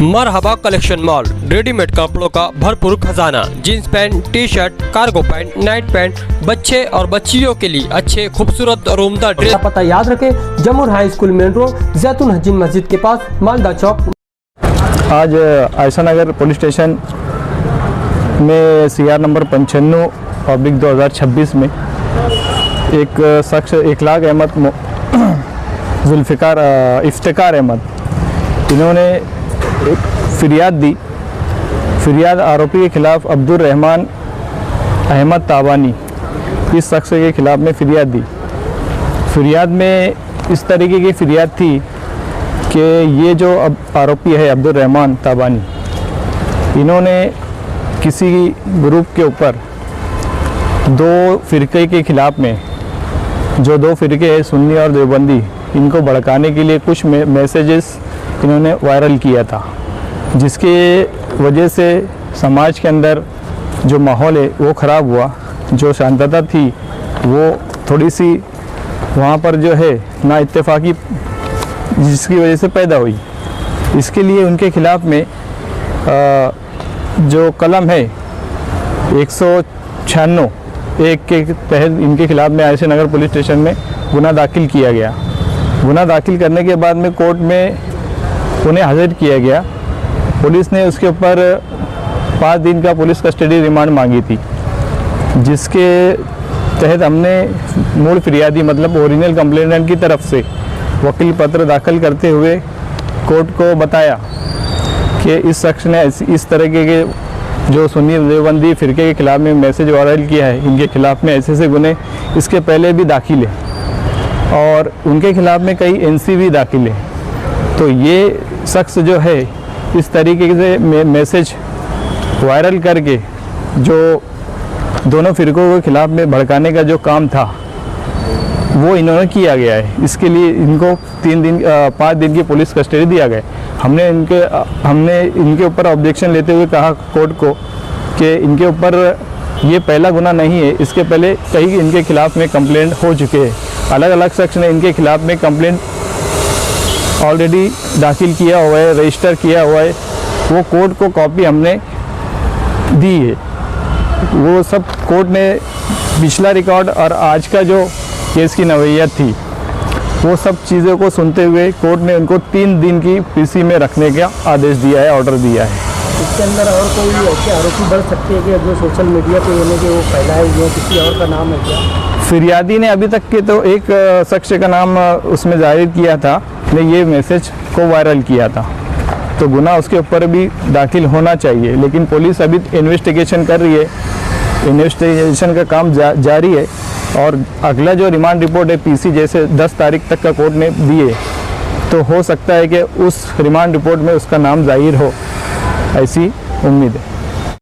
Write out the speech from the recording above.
मरहबा collection mall, readymade कपड़ों का भरपूर खजाना। Jeans pant, T shirt, cargo pant, night pant, बच्चे और बच्चियों के लिए अच्छे खूबसूरत और उम्दा ड्रेस। पता याद रखें, जमुर हाई स्कूल मेन रोड, जैतून हजीन मस्जिद के पास, मालदा चौक। आज आयशा नगर पुलिस स्टेशन में CR नंबर 95/2026 में एक शख्स इखलाक अहमद जुल्फ़िकार इफ्तिकार अहमद, इन्होंने एक फ़रियाद दी। फ़रियाद आरोपी के ख़िलाफ़ अब्दुल रहमान अहमद ताबानी, इस शख्स के ख़िलाफ़ में फ़रियाद दी। फ़रियाद में इस तरीके की फ़रियाद थी कि ये जो अब आरोपी है अब्दुल रहमान ताबानी, इन्होंने किसी ग्रुप के ऊपर दो फ़िरक़े के ख़िलाफ़ में, जो दो फ़िरक़े हैं सुन्नी और देवबंदी, इनको भड़काने के लिए कुछ मैसेजेस इन्होंने वायरल किया था, जिसके वजह से समाज के अंदर जो माहौल है वो ख़राब हुआ। जो शांतता थी वो थोड़ी सी वहाँ पर जो है ना इत्तेफाकी, जिसकी वजह से पैदा हुई। इसके लिए उनके ख़िलाफ़ में जो कलम है 196 एक के तहत इनके ख़िलाफ़ में आयशा नगर पुलिस स्टेशन में गुना दाखिल किया गया। गुना दाखिल करने के बाद में कोर्ट में उन्हें हाजिर किया गया। पुलिस ने उसके ऊपर 5 दिन का पुलिस कस्टडी रिमांड मांगी थी, जिसके तहत हमने मूल फ़रियादी मतलब ओरिजिनल कंप्लेनेंट की तरफ से वकील पत्र दाखिल करते हुए कोर्ट को बताया कि इस शख्स ने इस तरीके के जो सुन्नी देवबंदी फ़िरक़े के ख़िलाफ़ में मैसेज वायरल किया है, इनके ख़िलाफ़ में ऐसे गुने इसके पहले भी दाखिल है और उनके ख़िलाफ़ में कई NC भी दाखिल है। तो ये शख्स जो है इस तरीके से मैसेज वायरल करके जो दोनों फ़िरक़ों के ख़िलाफ़ में भड़काने का जो काम था वो इन्होंने किया गया है। इसके लिए इनको 5 दिन की पुलिस कस्टडी दिया गया। हमने इनके ऊपर ऑब्जेक्शन लेते हुए कहा कोर्ट को कि इनके ऊपर ये पहला गुना नहीं है, इसके पहले कई इनके ख़िलाफ़ में कंप्लेंट हो चुके हैं। अलग अलग शख्स ने इनके ख़िलाफ़ में कंप्लेंट ऑलरेडी दाखिल किया हुआ है, रजिस्टर किया हुआ है। वो कोर्ट को कॉपी हमने दी है। वो सब कोर्ट ने पिछला रिकॉर्ड और आज का जो केस की नवैयत थी वो सब चीज़ों को सुनते हुए कोर्ट ने उनको 3 दिन की PC में रखने का आदेश दिया है, ऑर्डर दिया है। इसके अंदर और कोई ऐसे आरोपी बढ़ सकते हैं कि जो सोशल मीडिया पे यानी कि वो फैलाए हुए किसी और का नाम है क्या? फ़रियादी ने अभी तक के तो एक शख्स का नाम उसमें जाहिर किया था, ने ये मैसेज को वायरल किया था, तो गुना उसके ऊपर भी दाखिल होना चाहिए। लेकिन पुलिस अभी इन्वेस्टिगेशन कर रही है, इन्वेस्टिगेशन का काम जारी है और अगला जो रिमांड रिपोर्ट है PC जैसे 10 तारीख तक का कोर्ट ने दिए, तो हो सकता है कि उस रिमांड रिपोर्ट में उसका नाम जाहिर हो, ऐसी उम्मीद है।